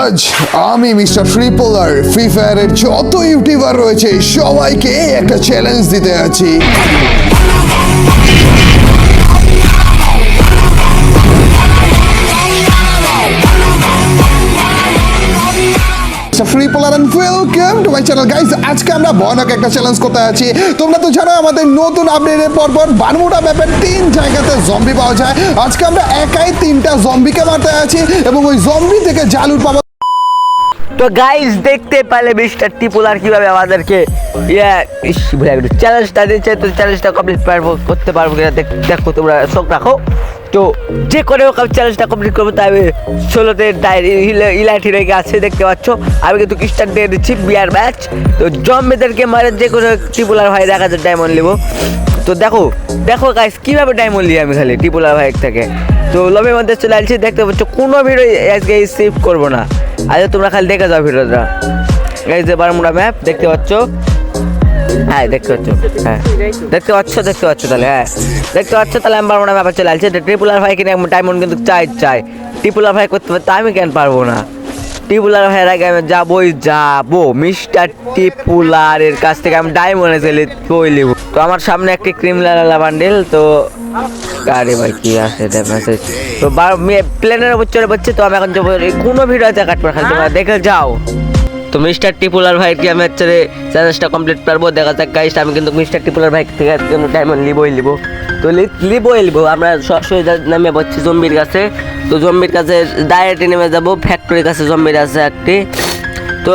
আজ আমি mister Tripler free ফায়ারের যত ইউটিউবার রয়েছে সবাইকে একটা চ্যালেঞ্জ দিতে আছি। ট্রিপলার and welcome to my channel guys. আজকে আমরা ভয়ানক একটা চ্যালেঞ্জ করতে আছি। তোমরা তো জানো আমাদের নতুন আপডেটের পর বারমুডা ম্যাপের 3 জায়গাতে জম্বি পাওয়া যায়। আজকে আমরা একাই 3টা জম্বিকে মারতে আছি এবং ওই জম্বি থেকে জালুর পাবো। তো গাইস দেখতে পারলে মিস্টার ট্রিপলার কিভাবে আমাদেরকে চ্যালেঞ্জটা দিচ্ছে। তো চ্যালেঞ্জটা কমপ্লিট করতে পারবো কিনা দেখো, তোমরা শোক রাখো। তো যে করে হোক আমি চ্যালেঞ্জটা কমপ্লিট করবো। তাই আমি 16তে ইলাইট হিরোকে আছে দেখতে পাচ্ছ। আমি কিন্তু স্টার্ট দিয়ে দিচ্ছি বিয়ার ম্যাচ। তো জম্বিদেরকে মারে যে কোনো ট্রিপলার ভাই 1000 ডায়মন্ড নেবো। তো দেখো গাইস কীভাবে ডায়মন্ড নিই আমি খালি ট্রিপলার ভাই থেকে। তো লবির মধ্যে চলে আসছি, দেখতে পাচ্ছ কোনো ভিডিও আজকে সেভ করবো না। আচ্ছা তোমরা খালি দেখে যাও ভিডিওটা। এই যে বারমুডা ম্যাপ দেখতে পাচ্ছ, হ্যাঁ দেখতে পাচ্ছ, হ্যাঁ দেখতে পাচ্ছ তাহলে, হ্যাঁ দেখতে পাচ্ছ তাহলে আমি বারমুডা ম্যাপে চলে আসছি। ট্রিপলার ভাই কিনে ডায়মন্ড কিন্তু চাই ট্রিপলার ভাই করতে পারতে আমি কেন পারবো না। ট্রিপলার ভাইয়ের আগে আমি যাবো মিস্টার ট্রিপলারের কাছ থেকে আমি ডায়মন্ডে চলে নেব। তো আমার সামনে একটি ক্রিমিনাল বান্ডেল। তো আরে ভাই কি আছে মেসেজ। তো প্লেনের উপর চলে পড়ছে। তো আমি এখন যাবো কোনো ভিডিওতে কাটবো খালি, তোমরা দেখে যাও। তো মিস্টার ট্রিপলার ভাইকে আমি হচ্ছে চ্যালেঞ্জটা কমপ্লিট করবো। দেখা যাক গাইস, আমি কিন্তু মিস্টার ট্রিপলার ভাই থেকে ডায়মন্ড নিবই তো লিবো আমরা সরাসরি নেমে পড়ছি জম্বির কাছে। তো জম্বির কাছে ডাইরেক্টে নেমে যাবো। ফ্যাক্টরির কাছে জম্বির আছে একটি। তো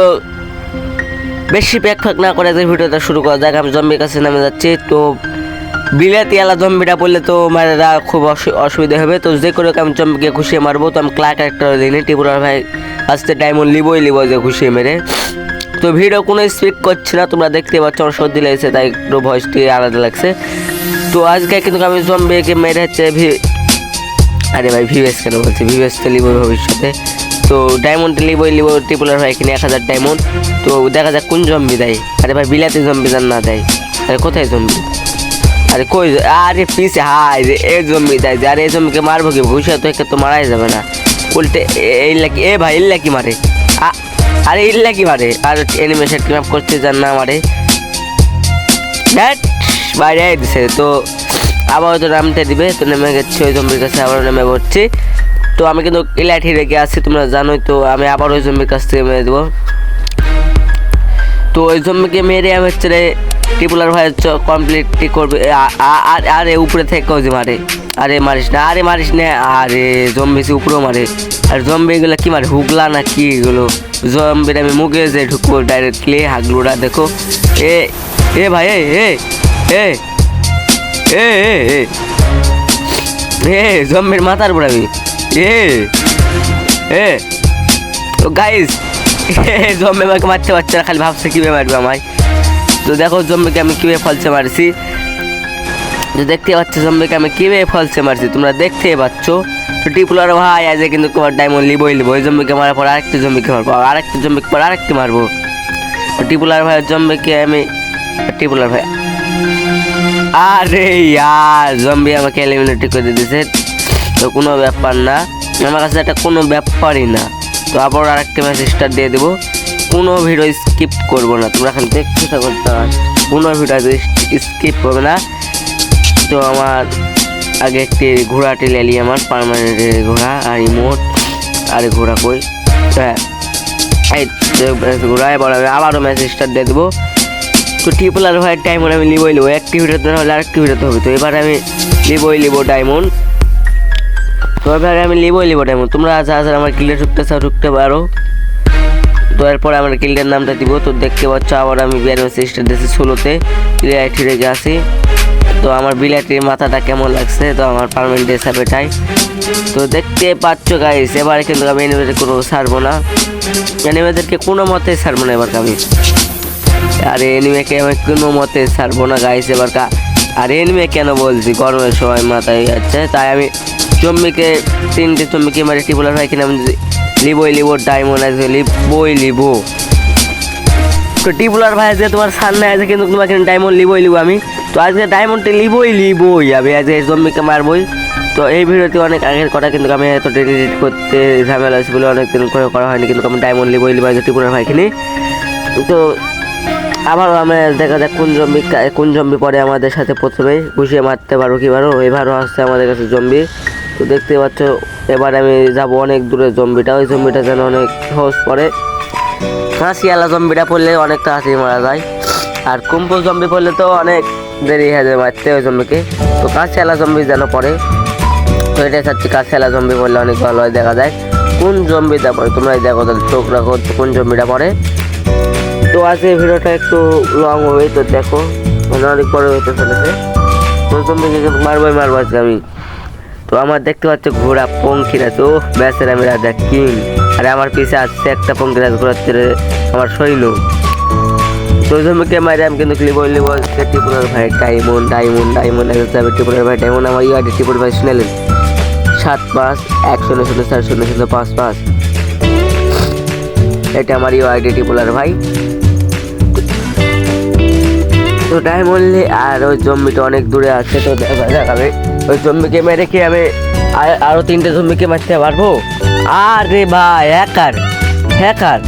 বেশি প্যাক না করে যে ভিডিওটা শুরু করা যাক। আমি জম্বির কাছে নেমে যাচ্ছি। তো বিলাতি আলা জম্বিটা পড়লে তো মারা খুব অসুবিধা হবে। তো যে করে আমি জম্বিকে ঘুষিয়ে মারবো। তো আমি ক্লার্ক একটা দিইনি, ট্রিপলার ভাই আসতে ডায়মন্ড লিবই যে ঘুষিয়ে মেরে। তো ভিডিও কোনো স্পিক করছি না, তোমরা দেখতে পাচ্ছ আমার সর্দি লেগেছে তাই একটু ভয়েসটি আলাদা লাগছে। তো আজকে কিন্তু আমি জম্বিকে মেরে হচ্ছে আরে ভাই ভিভেস কেন বলছি, ভিভেস তো লিবই ভবিষ্যতে। তো ডায়মন্ড লিবই ট্রিপলার ভাই কিনে 1000 ডায়মন্ড। তো দেখা যাক কোন জম্বি দেয়। আরে ভাই বিলাতি জম্বি না দেয়। আরে কোথায় জম্বি? আরে কই? আরে পিছে হাই রে এই জম্বি দেয়। আরে এই জম্বিকে মারবো কি? ঘুষে তো একে তো মারাই যাবে না। উল্টে এইলাকি এ ভাই ইল্লাকি মারে। আরে ইল্লাকি মারে আর অ্যানিমেশন ক্লাব করতে যান না মারে দ্যাট বাইরে দিছে। তো আবার তো নামতে দিবে। তো নেমে গেছি ওই জম্বির কাছে, আবার নেমে পড়ছি। তো আমি কিন্তু ইলাইট রেখে আসছি, তোমরা জানোই। তো আমি আবার ওই জম্বির কাছ থেকে মেরে দেবো। তো ওই জম্বিকে মেরে আমি হচ্ছে ট্রিপলার ভাই কমপ্লিটলি করবে। আরে উপরে থেকে ওই যে মারে। আরে মারিস না, আরে জম্বি উপরেও মারে। আর জম্বি এগুলো কি মারে? হুগলা না কি এগুলো? জম্বির আমি মুখে যে ঢুকবো ডাইরেক্টলি হাগলুটা দেখো। এ ভাই জম্বির মাথার উপর আমি তো গাইস জম্বি আমাকে মারতে পারছে না, খালি ভাবছে কীভাবে মারবে আমায়। তো দেখো জম্বিকে আমি কীভাবে ফলসে মারছি। তো দেখতে পাচ্ছ জম্বিকে আমি কীভাবে ফলসে মারছি, তোমরা দেখতেই পাচ্ছ। তো ট্রিপলার ভাই আজ কিন্তু তোমার ডায়মন্ড লিবই ওই জম্বিকে মারার পর আরেকটা জম্বিকে মারবো, আরেকটা জম্বিকে পর আরেকটা মারবো। তো ট্রিপলার ভাইয়ের জম্বিকে আমি ট্রিপলার ভাই আরে ইয়ার জম্বি আমাকে এলিমিনেট করে দিয়েছে। তো কোনো ব্যাপার না, আমার কাছে এটা কোনো ব্যাপারই না। তো আবার আরেকটা ম্যাচ স্টার্ট দিয়ে দেবো। কোনো ভিডিও স্কিপ করবো না, তোমরা খালি দেখতে থাকো, কোনো ভিডিও স্কিপ করবে না। তো আমার আগে একটি ঘোড়াটি লেলি, আমার পার্মানেন্ট ঘোড়া আর ইমোট। আরে ঘোড়া কই? হ্যাঁ এই ঘোড়া। এবার আমি আবারও ম্যাচ স্টার্ট দিয়ে দেবো। তো ট্রিপলার ভাইয়ের ডায়মন্ড আমি লিবই একটি ভিডিওতে হলে আরেকটি ভিডিওতে হবে। তো এবার আমি লিবই ডায়মন্ড। তো এবার আমি লিবই ডায়মন্ড। তোমরা আমার কিল্ডে ঢুকতে পারো। তো এরপরে আমার কিল্ডের নামটা দিব। তো দেখতে পাচ্ছ আবার আমি বিয়ার ম্যাচ স্টার্ট দিয়েছি 16তে ইলাইট রেখে আসি। তো আমার বিলাটির মাথাটা কেমন লাগছে, তো আমার পারমানেন্ট হিসাবে এটাই। তো দেখতে পাচ্ছ গাইস, এবারে কিন্তু আমি এনিমেদের কোনো ছাড়বো না, এনিমেদেরকে কোনো মতে ছাড়বো না এবার আমি। আর এনিমেকে আমি কোনো মতে ছাড়বো না গাইস এবার। আর এনিমে কেন বলছি, গরমের সময় মাথায় যাচ্ছে, তাই আমি জম্বিকে 3টে জম্বিকে মারি। ট্রিপলার ভাই কিনে আমি লিবই ডায়মন্ড আছে লিবো। তো ট্রিপলার ভাই যে তোমার সামনে আছে কিন্তু তোমাকে ডায়মন্ড লিবই আমি। তো আজকে ডায়মন্ডটা লিবই আমি আজকে জম্বিকে মারবই। তো তো এই ভিডিওটি অনেক আগের করা, কিন্তু আমি এত এডিট করতে ঝামেলা আছে বলে অনেকদিন করে করা হয়নি, কিন্তু আমি ডায়মন্ড লিবই লিবাই ত্রিপুরার ভাইখিনি। তো আবারও আমরা দেখা যাক কোন জম্বি পরে আমাদের সাথে প্রথমে ঘুষিয়ে মারতে পারবো কিবারও। এবারও আসছে আমাদের কাছে জম্বি। তো দেখতে পাচ্ছ এবার আমি যাব অনেক দূরে। ওই জম্বিটা যেন অনেক সহজ পড়ে। কাঁচিয়ালা জম্বিটা পড়লে অনেক তাড়াতাড়ি মারা যায়, আর কুম্পো জম্বি পড়লে তো অনেক দেরি হয়ে যায় মারতে ওই জম্বিকে। তো কাঁচিয়ালা জম্বি যেন পড়ে, তো এটাই চাচ্ছি কাঁচিয়ালা জম্বি পড়লে অনেক ভালো হয়। দেখা যায় কোন জম্বিটা পড়ে, তোমরাই দেখো, তাহলে চোখ রাখো কোন জম্বিটা পড়ে। তো আজকে ভিডিওটা একটু লং হবে, তো দেখো অনেক বড় হতে চলেছে। তো জম্বিকে কিন্তু মারবই আজকে আমি। তো আমার দেখতে পাচ্ছ ঘোড়া পঙ্খিরাজ, ও ব্যাসের আমি রাজা কিং, আর আমার পিছে আসছে একটা পঙ্খিরাজ ঘোরাচ্ছে আমার সৈন্য। তো জম্বিকে মারে আমি কিন্তু লিবই ত্রিপুরার ভাই ডায়মন্ড ত্রিপুরার ভাই ডায়মন্ড। আমার ইউআইডি ত্রিপুরার ভাই শুনেলেন 7510040055। এটা আমার ইউআইডি ত্রিপুরার ভাই। তো ডায়মন্ড আর ওই জম্বিটা অনেক দূরে আছে, তো দেখাবে ওই জম্বিকে মেরে কি আমি আরো 3টে জম্বিকে মারতে পারবো? আরে ভাই হ্যাকার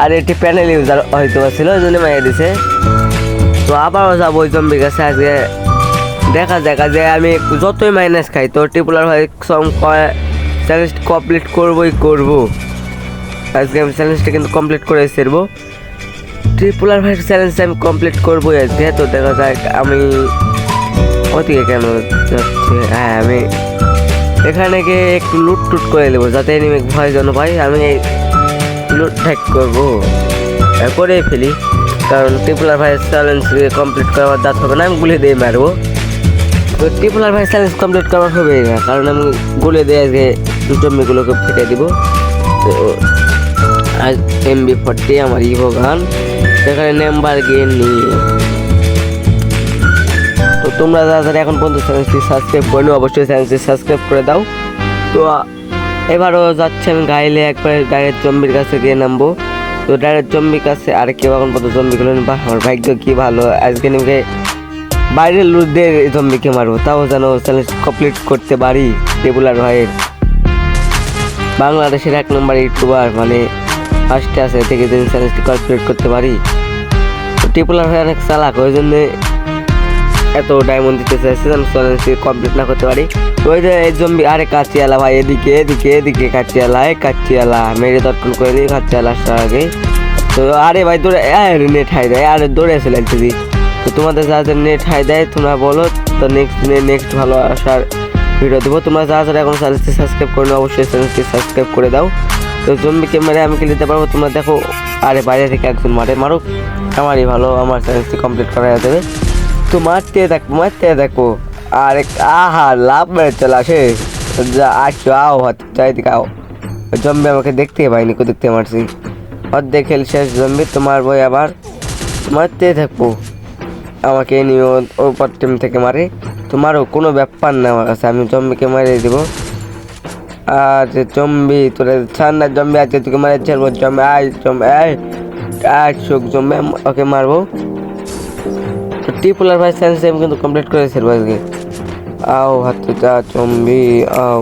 আর এটি প্যানেল ইউজার হয়তো ছিল, ওই জন্য মেরে দিছে। তো আবারও যাবো ওই জম্বির কাছে। আজকে দেখা যে আমি যতই মাইনাস খাই, তো ত্রিপুরার ভাই চ্যালেঞ্জ কমপ্লিট করবো। আজকে আমি চ্যালেঞ্জটা কিন্তু কমপ্লিট করে সেরবো। ত্রিপুরার ভাই চ্যালেঞ্জ আমি কমপ্লিট করবো আজকে। তো দেখা যাক আমি ওদিকে কেন যাচ্ছি। হ্যাঁ, আমি এখানে গিয়ে একটু লুট করে নেবো, যাতে এনিমি ভয় যেন পাই। আমি লুট ট্যাক করবো করে ফেলি, কারণ ত্রিপুরার ভাই চ্যালেঞ্জ কমপ্লিট করার দাঁত হবে না, আমি গুলি দিয়ে মারবো। তো ত্রিপুরার ভাই চ্যালেঞ্জ কমপ্লিট করা হবে না, কারণ আমি গুলি দিয়ে আজকে জম্বিগুলোকে ফেটে দিব। তো আজ MB40 আমার ইভো গান, সেখানে নাম্বার গিয়ে নিয়ে। তো তোমরা যারা এখন পর্যন্ত চ্যানেলটি সাবস্ক্রাইব করেনি, অবশ্যই চ্যানেলটি সাবস্ক্রাইব করে দাও। তো এবারও যাচ্ছে আমি একবার ডাইরেক্ট জম্বির কাছে গিয়ে নামবো। তো ডাইরেক্ট জম্বির কাছে আর কেউ এখন পর্যন্ত জম্বিগুলো নিবা, আমার ভাগ্য কি ভালো, আজকে নিমকে বাইরের লোকদের জম্বিকে মারবো, তাও যেন চ্যালেঞ্জ কমপ্লিট করতে পারি। ত্রিপুরার ভাইয়ের বাংলাদেশের 1 নম্বর ইউটিউবার, মানে ফার্স্টে আছে থেকে দিন চ্যালেঞ্জটি কমপ্লিট করতে পারি। তো ত্রিপুরার ভাই অনেক চালাক, ওই জন্য এত ডায়মন্ড দিতে চাইছে যেন চ্যালেঞ্জটি কমপ্লিট না করতে পারি। তো ওই যে এই জম্বি, আরে কাচিয়ালা ভাই, এদিকে কাচিয়ালা মেরে দর্পণ করে দিই কাচিয়ালা আসার আগে। তো আরে ভাই দৌড়ে নেট হাই দেয়, আরে দৌড়ে এসে লাগছে দি। তো তোমাদের যাদের নেট হাই দেয় তোমরা বলো, তো নেক্সট ভালো আসার ভিডিও দেবো। তোমরা যারা এখন চ্যানেলটি সাবস্ক্রাইব করে নাও, অবশ্যই চ্যানেলটি সাবস্ক্রাইব করে দাও। তো জম্বিকে মেরে আমি কি নিতে পারবো, তোমরা দেখো। আরে বাইরে থেকে একজন মারুক, আমারই ভালো, আমার চ্যালেঞ্জটি কমপ্লিট করা যাবে। তো মারতে দেখো আর আহা লাভ মেরে চলে আসে। যা আসো, আও চারিদিকে আও। জম্বি আমাকে দেখতে পাইনি, দেখতে মারছি অর্ধেক খেল শেষ। জম্বি তো মারবো, আবার মারতে থাকবো। আমাকে নিয়ে ওপর টিম থেকে মারে, তোমারও কোনো ব্যাপার না আমার কাছে, আমি জম্বিকে মারিয়ে দেবো। আর জম্বি তোরা ঠান্ডা জম্বি আছে, তোকে মারে ছাড়বো। জম্বি ওকে মারবো। ত্রিপুরার ভাই চ্যালেঞ্জ আমি কিন্তু কমপ্লিট করেছি আজকে। আও হাতে যা জম্বি, আও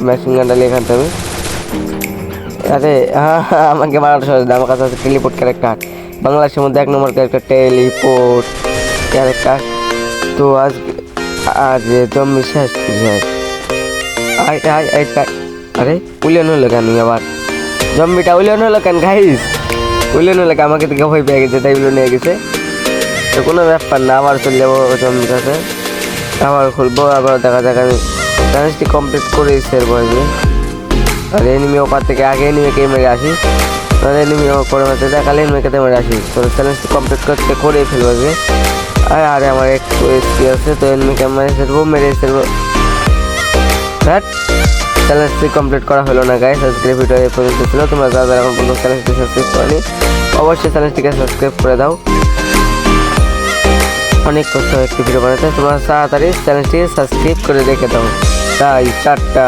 মেশিন গানটা লেখাতে হবে। আরে হ্যাঁ, আমাকে মারাটা সহজ না, আমার কাছে আছে টেলিপোর্ট ক্যারেক্টার, বাংলাদেশের মধ্যে 1 নম্বর ক্যারেক্টার টেলিপোর্ট ক্যারেক্টার। তো আজ জম্বি শেষ। আরে উলিয়ন হলো কেন আবার, জম্বিটা উলিয়ন হলো কেন গাইস, উলিয়ন হলো কেন, আমাকে থেকে ভয় পেয়ে গেছে তাই উলিয়ন নিয়ে গেছে। তো কোনো ব্যাপার না, আবার চলে যাবো জম্বির কাছে, আবার খুলবো, আবার দেখা যাক। আমি চ্যালেঞ্জটি কমপ্লিট করে সেরবো আজকে। আর এনিমি ওপার থেকে আগে এনিমিকে মেরে আসি, তাহলে এনিমি করে মারতে দেখালে এনিমিকে মেরে আসি। তো চ্যালেঞ্জটি কমপ্লিট করে ফেলবো আজকে। আরে আমার একটু এসপি আছে, তো এনিমিকে মেরে সেরবো। চ্যালেঞ্জটি কমপ্লিট করা হলো না গাইস, আজকের ভিডিও এই পর্যন্ত ছিল। তোমরা যারা এখন পর্যন্ত চ্যালেঞ্জটি সাবস্ক্রাইব করনি, অবশ্যই চ্যালেঞ্জটিকে সাবস্ক্রাইব করে দাও। অনেক কষ্ট একটি ভিডিও বানাতে, তোমরা তাড়াতাড়ি চ্যানেলটি সাবস্ক্রাইব করে রেখে দাও। তাই টাটা।